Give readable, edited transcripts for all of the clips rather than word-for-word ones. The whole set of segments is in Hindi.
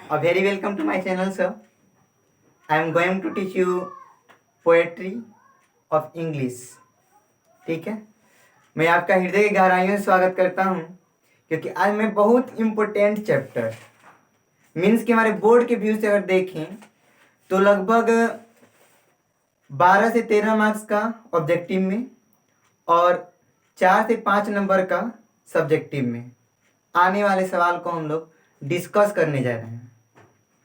A very welcome to my channel, sir. I am going to teach you poetry of English. ठीक है, मैं आपका हृदय की गहराइयों से स्वागत करता हूँ क्योंकि आज मैं बहुत इम्पोर्टेंट चैप्टर मीन्स कि हमारे बोर्ड के व्यू से अगर देखें तो लगभग 12 से 13 मार्क्स का ऑब्जेक्टिव में और 4 से 5 नंबर का सब्जेक्टिव में आने वाले सवाल को हम लोग डिस्कस करने जा रहे हैं।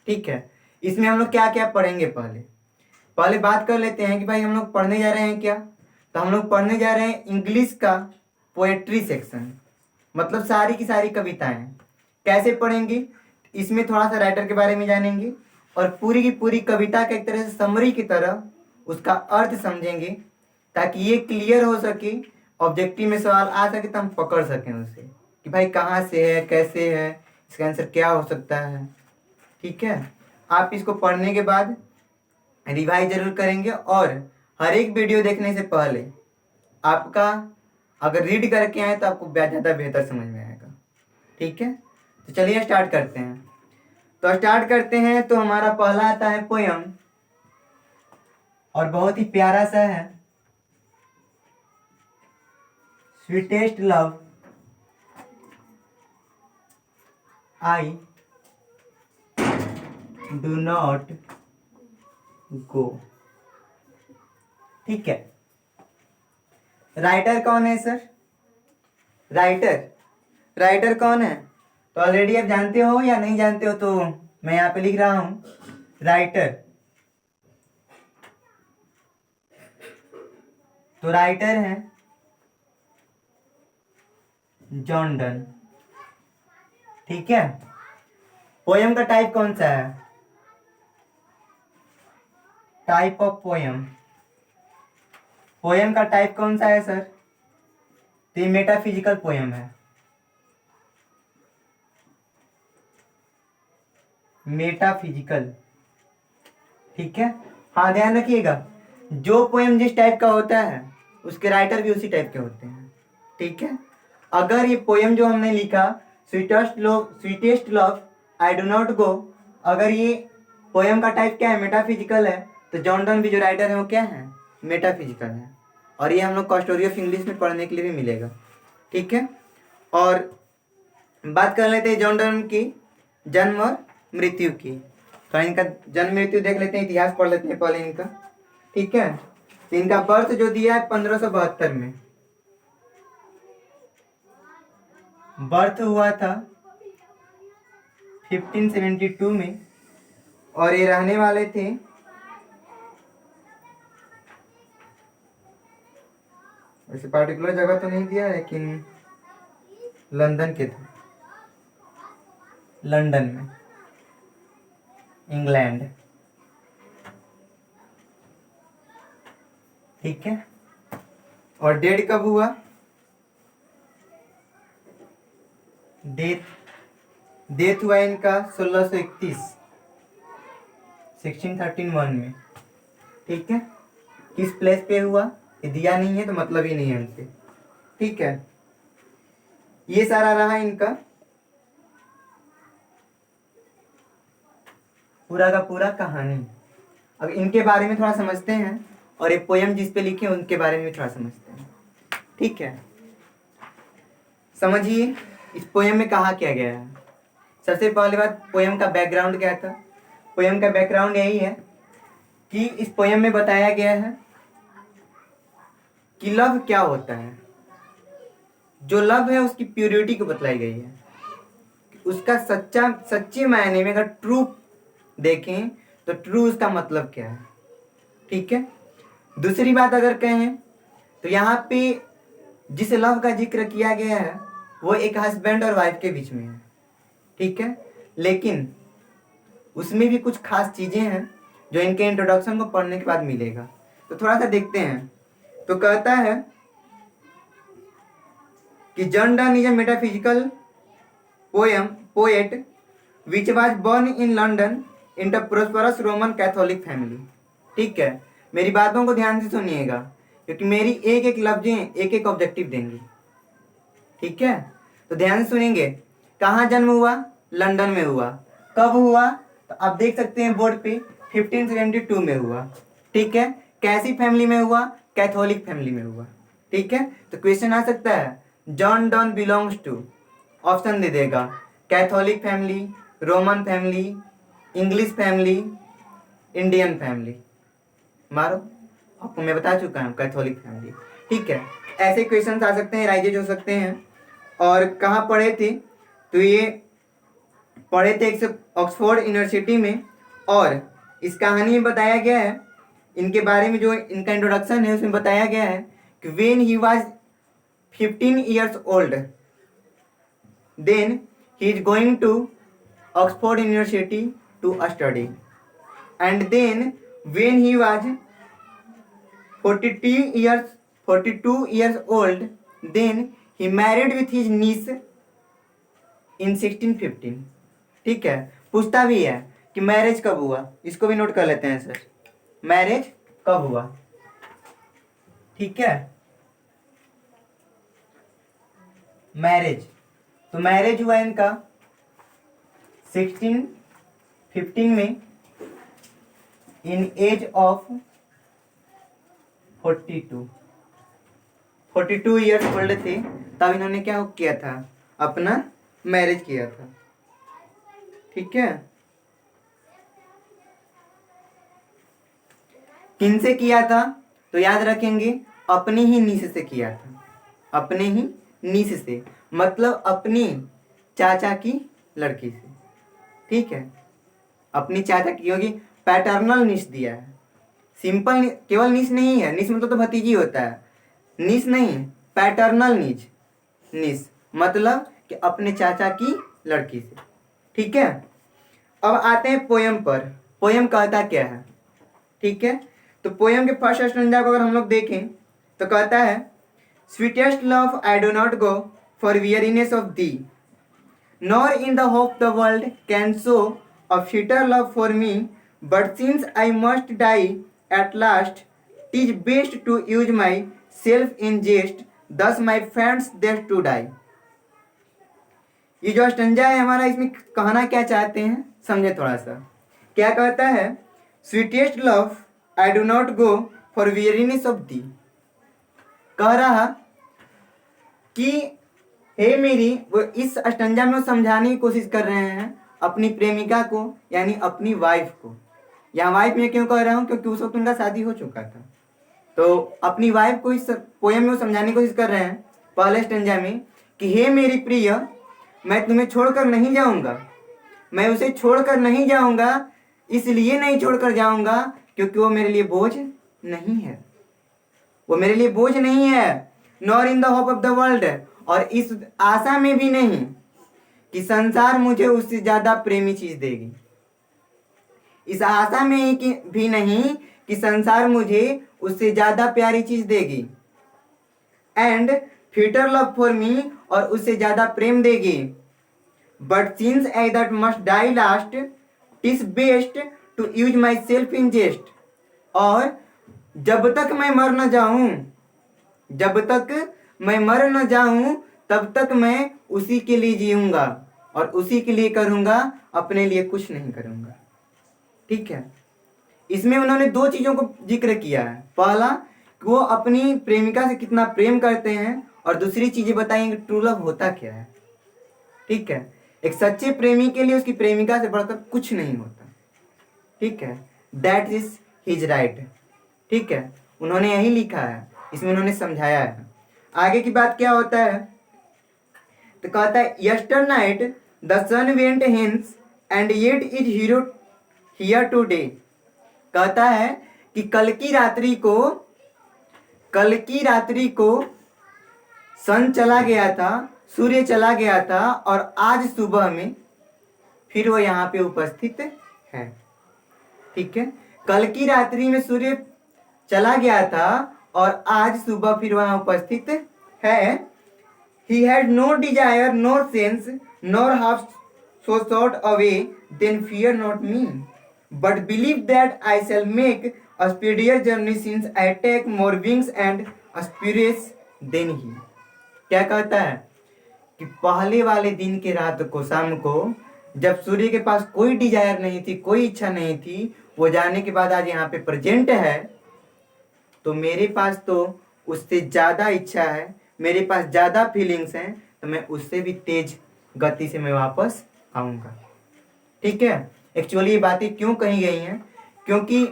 ठीक है, इसमें हम लोग क्या क्या पढ़ेंगे। पहले बात कर लेते हैं कि भाई हम लोग पढ़ने जा रहे हैं क्या। तो हम लोग पढ़ने जा रहे हैं इंग्लिश का पोएट्री सेक्शन, मतलब सारी की सारी कविताएं। कैसे पढ़ेंगे, इसमें थोड़ा सा राइटर के बारे में जानेंगे और पूरी की पूरी कविता के एक तरह से समरी की तरह उसका अर्थ समझेंगे ताकि ये क्लियर हो सके, ऑब्जेक्टिव में सवाल आ सके तो हम पकड़ सकें उसे कि भाई कहाँ से है, कैसे है, इसका आंसर क्या हो सकता है। ठीक है, आप इसको पढ़ने के बाद रिवाइज जरूर करेंगे और हर एक वीडियो देखने से पहले आपका अगर रीड करके आए तो आपको ज़्यादा बेहतर समझ में आएगा। ठीक है, तो चलिए स्टार्ट करते हैं। तो हमारा पहला आता है पोयम और बहुत ही प्यारा सा है, sweetest love I do not गो। ठीक है, राइटर कौन है सर? राइटर कौन है तो ऑलरेडी आप जानते हो या नहीं जानते हो, तो मैं यहाँ पे लिख रहा हूं राइटर। तो राइटर है जॉन डन। ठीक है, पोयम का टाइप कौन सा है? टाइप ऑफ पोयम का टाइप कौन सा है सर? तो ये मेटाफिजिकल पोयम है। मेटाफिजिकल, ठीक है। हाँ, ध्यान रखिएगा, जो पोयम जिस टाइप का होता है उसके राइटर भी उसी टाइप के होते हैं। ठीक है, अगर ये पोयम जो हमने लिखा sweetest love I do not गो, अगर ये पोयम का टाइप क्या है? मेटाफिजिकल है, तो जॉन डन भी जो राइटर है वो क्या है? मेटाफिजिकल है। और ये हम लोग को स्टोरी ऑफ इंग्लिश में पढ़ने के लिए भी मिलेगा। ठीक है, और बात कर लेते हैं जॉन डन की जन्म और मृत्यु की। तो इनका जन्म मृत्यु देख लेते हैं, इतिहास पढ़ लेते हैं पहले इनका। ठीक है, तो इनका बर्थ जो दिया है 1572 में बर्थ हुआ था 1572 में, और ये रहने वाले थे वैसे पार्टिकुलर जगह तो नहीं दिया है लेकिन लंदन के थे, लंदन में, इंग्लैंड। ठीक है, और डेट कब हुआ? डेथ हुआ इनका 1631 1631 में। ठीक है, किस प्लेस पे हुआ ये दिया नहीं है तो मतलब ही नहीं है उनसे। ठीक है, ये सारा रहा इनका पूरा का पूरा कहानी। अब इनके बारे में थोड़ा समझते हैं और एक पोयम जिस पे लिखे उनके बारे में थोड़ा समझते हैं। ठीक है, समझिए इस पोयम में कहा क्या गया है। सबसे पहले बात, पोयम का बैकग्राउंड क्या था? पोयम का बैकग्राउंड यही है कि इस पोयम में बताया गया है कि लव क्या होता है। जो लव है उसकी प्योरिटी को बतलाई गई है, उसका सच्चे मायने में अगर ट्रू देखें तो ट्रू उसका मतलब क्या है। ठीक है, दूसरी बात अगर कहें तो यहाँ पे जिस लव का जिक्र किया गया है वो एक हस्बैंड और वाइफ के बीच में है। ठीक है, लेकिन उसमें भी कुछ खास चीजें हैं जो इनके इंट्रोडक्शन को पढ़ने के बाद मिलेगा। तो थोड़ा सा देखते हैं। तो कहता है कि John Donne is a metaphysical poet which was born in London in the prosperous Roman Catholic family. ठीक है, मेरी बातों को ध्यान से सुनिएगा क्योंकि मेरी एक एक लफ्जें एक एक ऑब्जेक्टिव देंगी। ठीक है, तो ध्यान से सुनेंगे। कहाँ जन्म हुआ? लंदन में हुआ। कब हुआ? तो आप देख सकते हैं बोर्ड पे 1572 में हुआ। ठीक है, कैसी फैमिली में हुआ? कैथोलिक फैमिली में हुआ। ठीक है, तो क्वेश्चन आ सकता है John Donne belongs to, option दे देगा Catholic family, Roman family, English family, Indian family. मारो, आपको मैं बता चुका हूँ कैथोलिक फैमिली। ठीक है, ऐसे क्वेश्चन आ सकते हैं, राइजेज हो सकते हैं। और कहाँ पढ़े थे? तो ये पढ़े थे एक ऑक्सफोर्ड यूनिवर्सिटी में। और इस कहानी में बताया गया है, इनके बारे में जो इनका इंट्रोडक्शन है उसमें बताया गया है कि when he was 15 years old, then he is going to Oxford University to study, and then when he was 42 years old, then he married with his niece in 1615। ठीक है, पूछता भी है कि मैरिज कब हुआ, इसको भी नोट कर लेते हैं सर, मैरिज कब हुआ। ठीक है, मैरिज, तो मैरिज हुआ इनका 1615 में इन एज ऑफ 42 ईयर्स ओल्ड थे, तब इन्होंने क्या किया था? अपना मैरिज किया था। ठीक है, किनसे किया था? तो याद रखेंगे अपनी ही नीस से किया था, अपने ही नीस से, मतलब अपनी चाचा की लड़की से। ठीक है, अपनी चाचा की, क्योंकि पैटर्नल नीस दिया है, सिंपल केवल नीस नहीं है, नीस मतलब तो भतीजी होता है, नीस नहीं, पैटर्नल नीच, नीस मतलब कि अपने चाचा की लड़की से। ठीक है, अब आते हैं पोयम पर। पोयम कहता क्या है? ठीक है, तो पोयम के फर्स्ट स्टैंजा को अगर हम लोग देखें तो कहता है sweetest love I do not go for weariness of thee, nor in the hope the world can show a fitter love for me, but since I must die at last, tis best to use myself in jest, thus my friends there to die. ये जो स्टंजा है हमारा, इसमें कहना क्या चाहते हैं समझे थोड़ा सा। क्या कहता है? Sweetest love I do not go for weariness of thee, कह रहा कि हे मेरी, वो इस स्टंजा में समझाने की कोशिश कर रहे हैं अपनी प्रेमिका को, यानी अपनी वाइफ को। यहाँ वाइफ में क्यों कह रहा हूँ? क्योंकि उस वक्त उनका शादी हो चुका था, तो अपनी वाइफ को इस पोयम में वो समझाने की कोशिश कर रहे हैं पहले स्टंजा में कि हे मेरी प्रिय, मैं तुम्हें छोड़कर नहीं जाऊंगा, मैं उसे छोड़कर नहीं जाऊंगा, इसलिए नहीं छोड़कर जाऊंगा क्योंकि वो मेरे लिए बोझ नहीं है, वो मेरे लिए बोझ नहीं है। Nor in the hope of the world, और इस आशा में भी नहीं कि संसार मुझे उससे ज्यादा प्रेमी चीज देगी, इस आशा में ही कि भी नहीं कि संसार मुझे उससे ज्यादा प्यारी चीज देगी, and fitter love for me, और उससे ज्यादा प्रेम देगी, but since I that must die last, tis best to use myself in jest, और जब तक मैं मर न जाऊं, जब तक मैं मर न जाऊं तब तक मैं उसी के लिए जीऊंगा और उसी के लिए करूंगा, अपने लिए कुछ नहीं करूंगा। ठीक है, इसमें उन्होंने दो चीजों को जिक्र किया है, पहला कि वो अपनी प्रेमिका से कितना प्रेम करते हैं, और दूसरी चीजें बताएंगे ट्रू लव होता क्या है। ठीक है, एक सच्चे प्रेमी के लिए उसकी प्रेमिका से बढ़कर कुछ नहीं होता। ठीक है, दैट इज हिज राइट। ठीक है, उन्होंने यही लिखा है, इसमें उन्होंने समझाया है। आगे की बात क्या होता है? तो कहता है yesternight the sun went hence and yet is hero here today. कहता है कि कल की रात्रि को सन चला गया था, सूर्य चला गया था, और आज सुबह में फिर वो यहाँ पे उपस्थित है। ठीक है, कल की रात्रि में सूर्य चला गया था और आज सुबह फिर वहां उपस्थित है। He had no desire, nor sense, nor half so sort away, then fear not me, but believe that I shall make a speedier journey since I take more wings and aspirates than he। क्या कहता है कि पहले वाले दिन के रात को, शाम को, जब सूर्य के पास कोई डिजायर नहीं थी, कोई इच्छा नहीं थी, वो जाने के बाद आज यहाँ पे प्रेजेंट है, तो मेरे पास तो उससे ज़्यादा इच्छा है, मेरे पास ज़्यादा फीलिंग्स हैं, तो मैं उससे भी तेज गति से मैं वापस आऊँगा। ठीक है। एक्चुअली ये बातें क्यों कही गई हैं? क्योंकि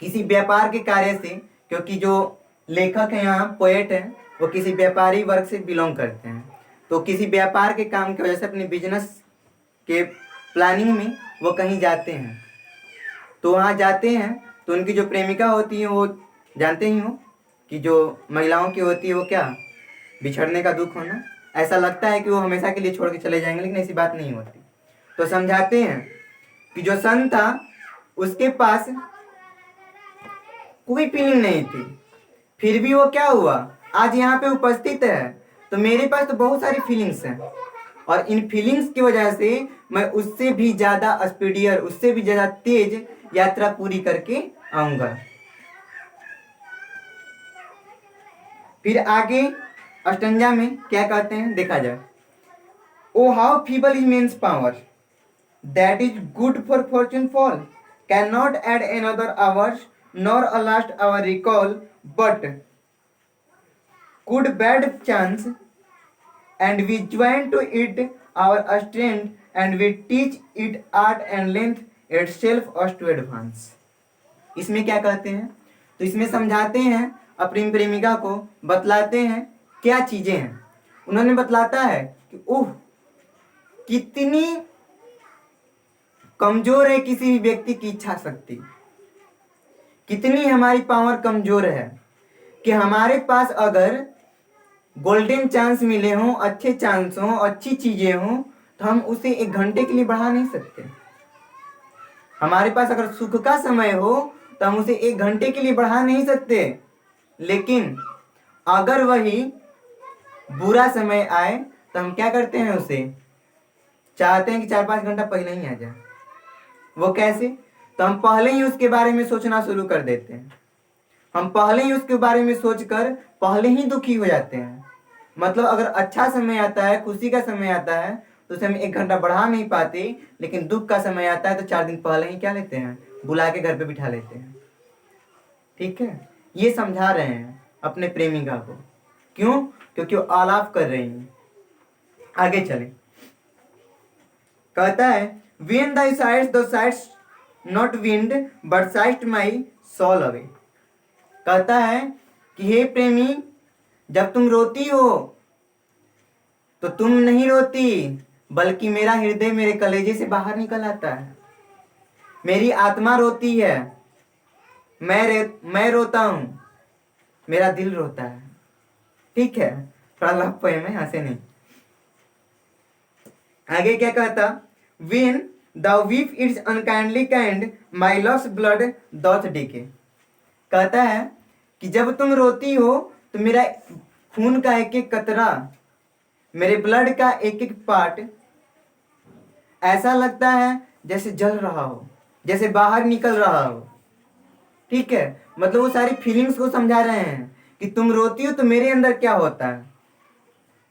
किसी व्यापार के कार्य से, क्योंकि जो लेखक हैं यहाँ पोएट हैं, वो किसी व्यापारी वर्ग से बिलोंग करते हैं, तो किसी व्यापार के काम की वजह से अपने बिजनेस के प्लानिंग में वो कहीं जाते हैं, तो वहाँ जाते हैं तो उनकी जो प्रेमिका होती है, वो जानते ही हो कि जो महिलाओं की होती है वो क्या, बिछड़ने का दुख होना। ऐसा लगता है कि वो हमेशा के लिए छोड़ के चले जाएंगे, लेकिन ऐसी बात नहीं होती। तो समझाते हैं कि जो सन था उसके पास कोई फीलिंग नहीं थी, फिर भी वो क्या हुआ, आज यहाँ पे उपस्थित है। तो मेरे पास तो बहुत सारी फीलिंग्स हैं, और इन फीलिंग्स की वजह से मैं उससे भी ज्यादा स्पीडियर, उससे भी ज्यादा तेज यात्रा पूरी करके आऊंगा। फिर आगे अष्टंजा में क्या कहते हैं देखा जाए। O how feeble is man's power, that is good for fortune fall, cannot add another hours nor a last hour recall, but could bad chance and we join to it our strength and we teach it art and length itself us to advance। इसमें क्या कहते हैं, तो इसमें समझाते हैं, अपनी प्रेमिका को बतलाते हैं क्या चीजें हैं। उन्होंने बतलाता है कि ओह कितनी कमजोर है किसी भी व्यक्ति की इच्छा शक्ति, कितनी हमारी पावर कमजोर है कि हमारे पास अगर गोल्डन चांस मिले हों, अच्छे चांस हों, अच्छी चीजें हों, तो हम उसे 1 घंटे के लिए बढ़ा नहीं सकते। हमारे पास अगर सुख का समय हो तो हम उसे 1 घंटे के लिए बढ़ा नहीं सकते, लेकिन अगर वही बुरा समय आए तो हम क्या करते हैं, उसे चाहते हैं कि 4-5 घंटा पहले ही आ जाए। वो कैसे? तो हम पहले ही उसके बारे में सोचना शुरू कर देते हैं, हम पहले ही उसके बारे में सोचकर पहले ही दुखी हो जाते हैं। मतलब अगर अच्छा समय आता है, खुशी का समय आता है, तो उसे हम 1 घंटा बढ़ा नहीं पाते, लेकिन दुख का समय आता है तो 4 दिन पहले ही क्या लेते हैं, बुला के घर पे बिठा लेते हैं। ठीक है, ये समझा रहे हैं अपने प्रेमिका को। क्यों? क्योंकि वो आलाप कर रही हैं। आगे चले, कहता है when thy sights thou sightst not wind but sightst my soul away। कहता है कि हे प्रेमी, जब तुम रोती हो तो तुम नहीं रोती, बल्कि मेरा हृदय मेरे कलेजे से बाहर निकल आता है, मेरी आत्मा रोती है, मैं रोता हूं, मेरा दिल रोता है। ठीक है, थोड़ा लव पोएम है, हंसे नहीं। आगे क्या कहता, when thou weep its unkindly kind my love's blood doth decay। कहता है कि जब तुम रोती हो तो मेरा खून का एक एक कतरा, मेरे ब्लड का एक एक पार्ट ऐसा लगता है जैसे जल रहा हो, जैसे बाहर निकल रहा हो। ठीक है, मतलब वो सारी फीलिंग्स को समझा रहे हैं कि तुम रोती हो तो मेरे अंदर क्या होता है,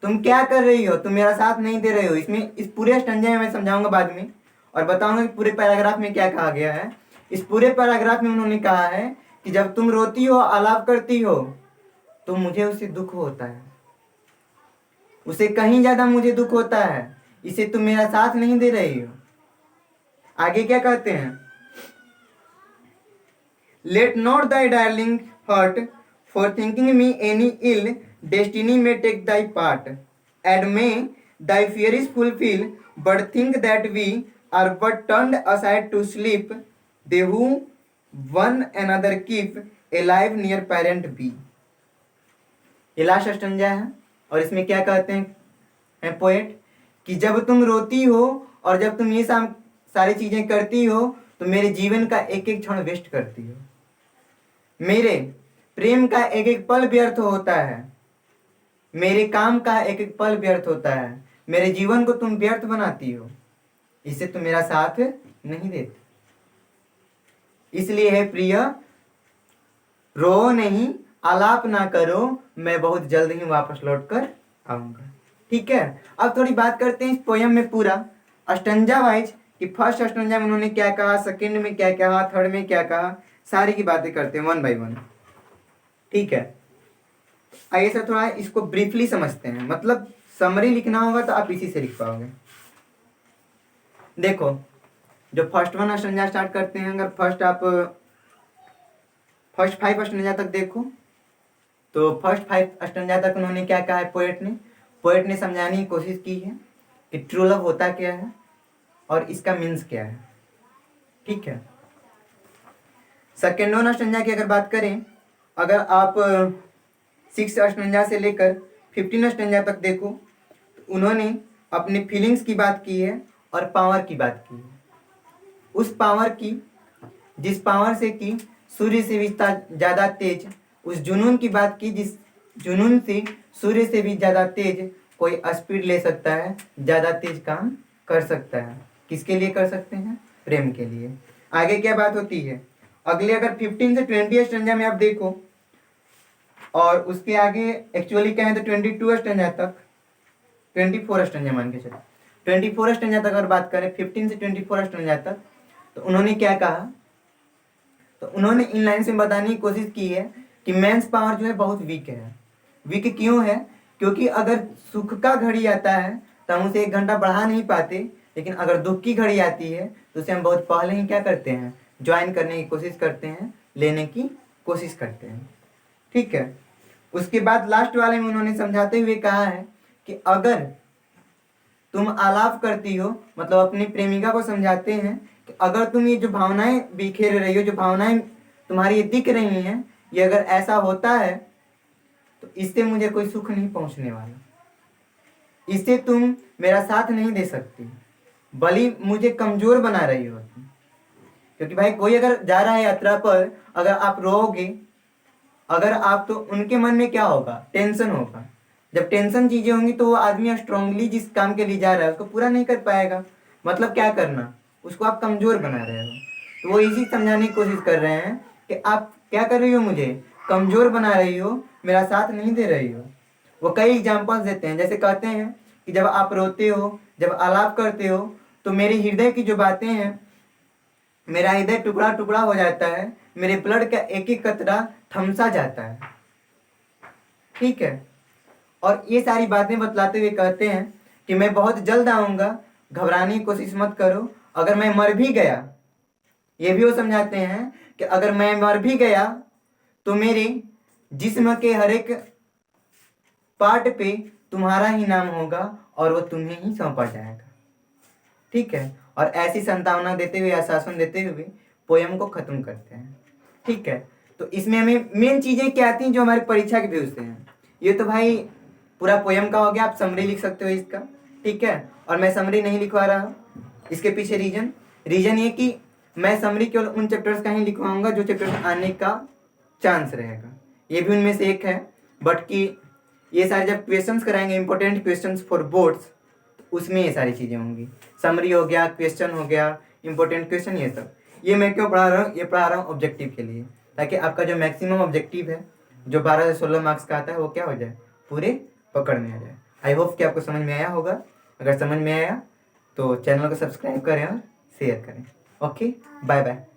तुम क्या कर रही हो, तुम मेरा साथ नहीं दे रही हो। इसमें इस पूरे स्टंजे में मैं समझाऊंगा बाद में, और बताऊंगा कि पूरे पैराग्राफ में क्या कहा गया है। इस पूरे पैराग्राफ में उन्होंने कहा है कि जब तुम रोती हो, आलाप करती हो, तो मुझे उससे दुख होता है, उसे कहीं ज्यादा मुझे दुख होता है, इसे तुम मेरा साथ नहीं दे रही हो। आगे क्या कहते हैं, let not thy darling hurt for thinking me any ill, destiny may take thy part, and may thy fear is fulfil, but think that we are but turned aside to sleep, they who one another keep alive near parent be. ये लास्ट स्टंजा है, और इसमें क्या कहते हैं पोएट कि जब तुम रोती हो और जब तुम ये सारी चीजें करती हो तो मेरे जीवन का एक एक क्षण वेस्ट करती हो, मेरे प्रेम का एक एक पल व्यर्थ होता है, मेरे काम का एक एक पल व्यर्थ होता है, मेरे जीवन को तुम व्यर्थ बनाती हो, इससे तुम मेरा साथ नहीं देती। इसलिए है प्रिय, रो नहीं, आलाप ना करो, मैं बहुत जल्द ही वापस लौट कर आऊंगा। ठीक है, अब थोड़ी बात करते हैं इस पोयम में पूरा अस्टंजा वाइज कि फर्स्ट अस्टंजा में उन्होंने क्या कहा, सेकंड में क्या कहा, थर्ड में क्या कहा, सारी की बातें करते हैं वन बाय वन। ठीक है, आइए सर थोड़ा इसको ब्रीफली समझते हैं, मतलब समरी लिखना होगा तो आप इसी से लिख पाओगे। देखो, जो फर्स्ट वन अस्टंजा स्टार्ट करते हैं, अगर फर्स्ट 5 अस्टंजा तक देखो तो फर्स्ट 5 अस्टंजा तक उन्होंने क्या कहा है, पोएट ने समझाने की कोशिश की है कि ट्रू लव होता क्या है और इसका मीन्स क्या है। ठीक है, सेकेंड वन अस्टंजा की अगर बात करें, अगर आप 6 अस्टंजा से लेकर 15 अस्टंजा तक देखो तो उन्होंने अपने फीलिंग्स की बात की है और पावर की बात की है। उस पावर की, जिस पावर से कि सूर्य से भी ज़्यादा तेज, उस जुनून की बात की जिस जुनून से सूर्य से भी ज़्यादा तेज कोई स्पीड ले सकता है, ज़्यादा तेज काम कर सकता है। किसके लिए कर सकते हैं? प्रेम के लिए। आगे क्या बात होती है, अगले अगर 15 से 20 स्टैंजा में आप देखो, और उसके आगे एक्चुअली क्या है तो 22 स्टैंजा तक, 24 स्टैंजा मान के चलो, 24 स्टैंजा तक अगर बात करें 15 से 24 स्टैंजा तक, तो उन्होंने क्या कहा, तो उन्होंने इन लाइन से बताने की कोशिश की है कि मेंस पावर जो है बहुत वीक है। वीक क्यों है? क्योंकि अगर सुख का घड़ी आता है तो हम उसे 1 घंटा बढ़ा नहीं पाते, लेकिन अगर दुख की घड़ी आती है तो उसे हम बहुत पहले ही क्या करते हैं, ज्वाइन करने की कोशिश करते हैं, लेने की कोशिश करते हैं। ठीक है, उसके बाद लास्ट वाले में उन्होंने समझाते हुए कहा है कि अगर तुम आलाप करती हो, मतलब अपनी प्रेमिका को समझाते हैं कि अगर तुम ये जो भावनाएं बिखेर रही हो, जो भावनाएं तुम्हारी ये दिख रही हैं, ये अगर ऐसा होता है तो इससे मुझे कोई सुख नहीं पहुंचने वाला, इससे तुम मेरा साथ नहीं दे सकती, बल्कि मुझे कमजोर बना रही हो तुम। क्योंकि भाई कोई अगर जा रहा है यात्रा पर, अगर आप रोओगे, अगर आप, तो उनके मन में क्या होगा, टेंशन होगा। जब टेंशन चीजें होंगी तो वो आदमी स्ट्रांगली जिस काम के लिए जा रहा है उसको पूरा नहीं कर पाएगा। मतलब क्या करना, उसको आप कमजोर बना रहे हो। तो वो इसी समझाने की कोशिश कर रहे हैं कि आप क्या कर रही हो, मुझे कमजोर बना रही हो, मेरा साथ नहीं दे रही हो। वो कई एग्जाम्पल्स देते हैं, जैसे कहते हैं कि जब आप रोते हो, जब आलाप करते हो, तो मेरे हृदय की जो बातें हैं, मेरा हृदय टुकड़ा टुकड़ा हो जाता है, मेरे ब्लड का एक एक कतरा थमसा जाता है। ठीक है, और ये सारी बातें बतलाते हुए कहते हैं कि मैं बहुत जल्द आऊंगा, घबराने की कोशिश मत करो। अगर मैं मर भी गया, ये भी वो समझाते हैं कि अगर मैं मर भी गया तो मेरे जिस्म के हर एक पार्ट पे तुम्हारा ही नाम होगा और वो तुम्हें ही सौंपा जाएगा। ठीक है, और ऐसी संतावना देते हुए, आश्वासन देते हुए पोयम को खत्म करते हैं। ठीक है, तो इसमें हमें मेन चीजें क्या आती हैं जो हमारी परीक्षा के व्यूज से हैं। ये तो भाई पूरा पोयम का हो गया, आप समरी लिख सकते हो इसका। ठीक है, और मैं समरी नहीं लिखवा रहा हूँ, इसके पीछे रीजन ये कि मैं समरी केवल उन चैप्टर्स का ही लिखवाऊंगा जो चैप्टर्स आने का चांस रहेगा। ये भी उनमें से एक है, बट कि ये सारे जब क्वेश्चंस कराएंगे, इंपॉर्टेंट क्वेश्चंस फॉर बोर्ड्स, उसमें ये सारी चीजें होंगी। समरी हो गया, क्वेश्चन हो गया, इंपॉर्टेंट क्वेश्चन, ये सब। ये मैं क्यों पढ़ा रहा हूँ, ये पढ़ा रहा हूँ ऑब्जेक्टिव के लिए, ताकि आपका जो मैक्सिमम ऑब्जेक्टिव है, जो 12 से 16 मार्क्स का आता है, वो क्या हो जाए, पूरे पकड़ में आ जाए। आई होप कि आपको समझ में आया होगा। अगर समझ में आया तो चैनल को सब्सक्राइब करें और शेयर करें। Okay, bye bye.